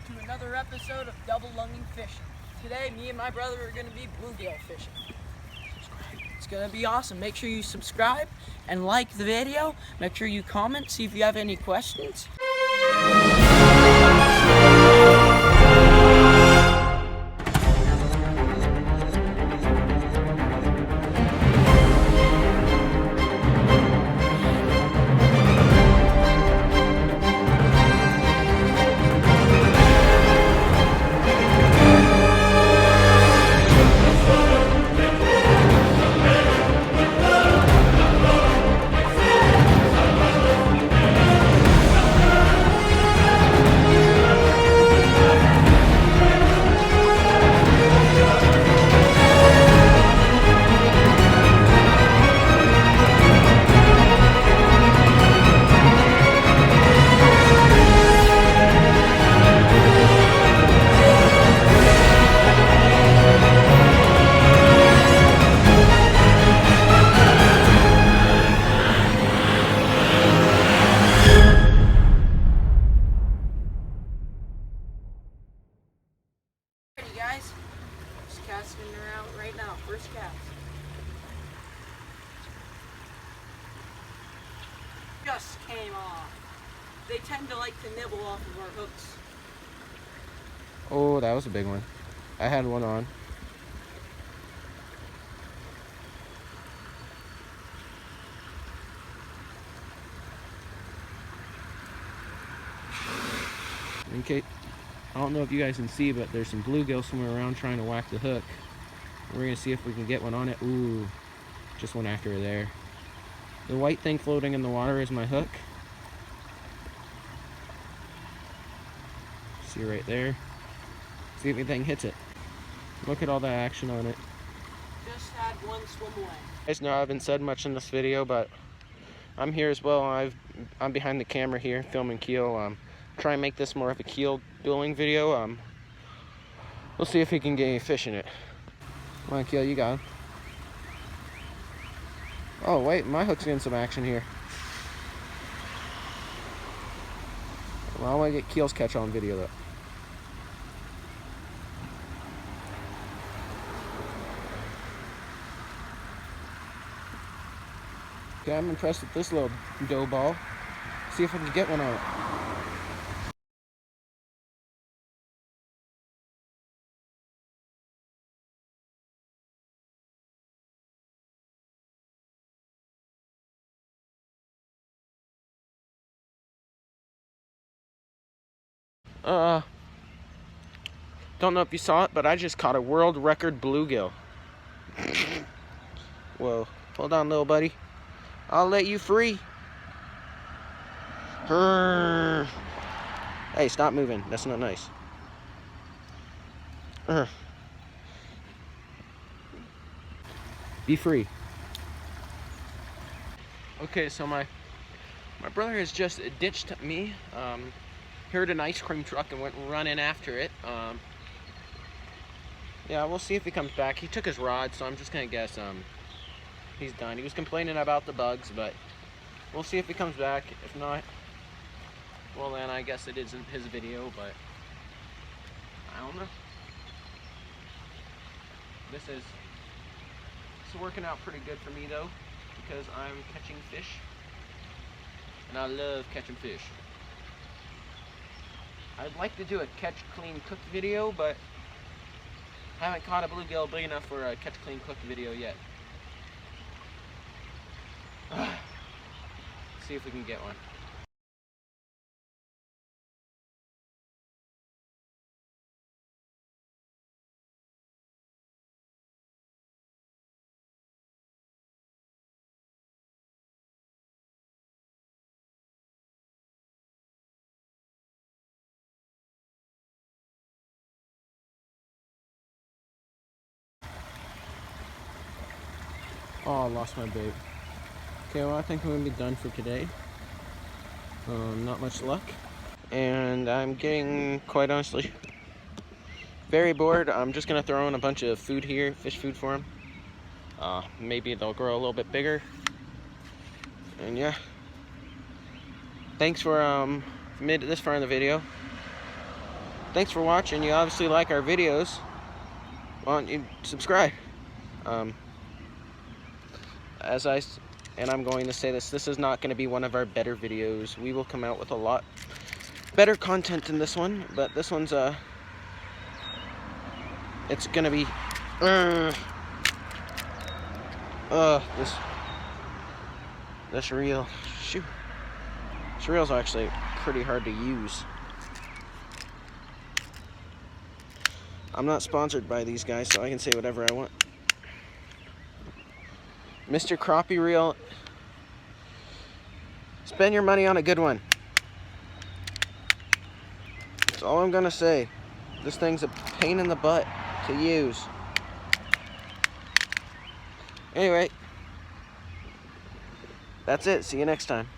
to another episode of Double Lunging Fishing. Today, me and my brother are going to be bluegill fishing. It's going to be awesome. Make sure you subscribe and like the video. Make sure you comment, see if you have any questions. Guys, just casting her out right now. First cast. Just came off. They tend to like to nibble off of our hooks. Oh, that was a big one. I had one on. In case, I don't know if you guys can see, but there's some bluegill swimming around trying to whack the hook. We're gonna see if we can get one on it. Ooh, just went after her there. The white thing floating in the water is my hook. See right there. See if anything hits it. Look at all that action on it. Just had one swim away. You guys know I haven't said much in this video, but I'm here as well. I'm behind the camera here filming keel. Try and make this more of a keel dueling video. We'll see if he can get any fish in it. Come on, Keel, you got him. Oh wait, my hook's getting some action here. Well, I want to get Keel's catch on video though. Okay, I'm impressed with this little dough ball. See if I can get one on it. Don't know if you saw it, but I just caught a world record bluegill. Whoa, hold on, little buddy. I'll let you free. Hey, stop moving. That's not nice. Be free. Okay, so my brother has just ditched me. Heard an ice cream truck and went running after it. Yeah, we'll see if he comes back. He took his rod, so I'm just gonna guess he's done. He was complaining about the bugs, but we'll see if he comes back. If not, well then I guess it isn't his video, but I don't know. This is working out pretty good for me though, because I'm catching fish, and I love catching fish. I'd like to do a catch, clean, cook video, but I haven't caught a bluegill big enough for a catch, clean, cook video yet. See if we can get one. Oh, I lost my bait. Okay, well I think I'm gonna be done for today. Not much luck. And I'm getting, quite honestly, very bored. I'm just gonna throw in a bunch of food here, fish food for them. Maybe they'll grow a little bit bigger. And yeah. Thanks for made it this far in the video. thanks for watching. You obviously like our videos. Why don't you subscribe? And I'm going to say this is not going to be one of our better videos. We will come out with a lot better content than this one, but this one's it's going to be this reel. Shoot. This reel's actually pretty hard to use. I'm not sponsored by these guys, so I can say whatever I want. Mr. Crappie Reel, spend your money on a good one. That's all I'm gonna say. This thing's a pain in the butt to use. Anyway, that's it. See you next time.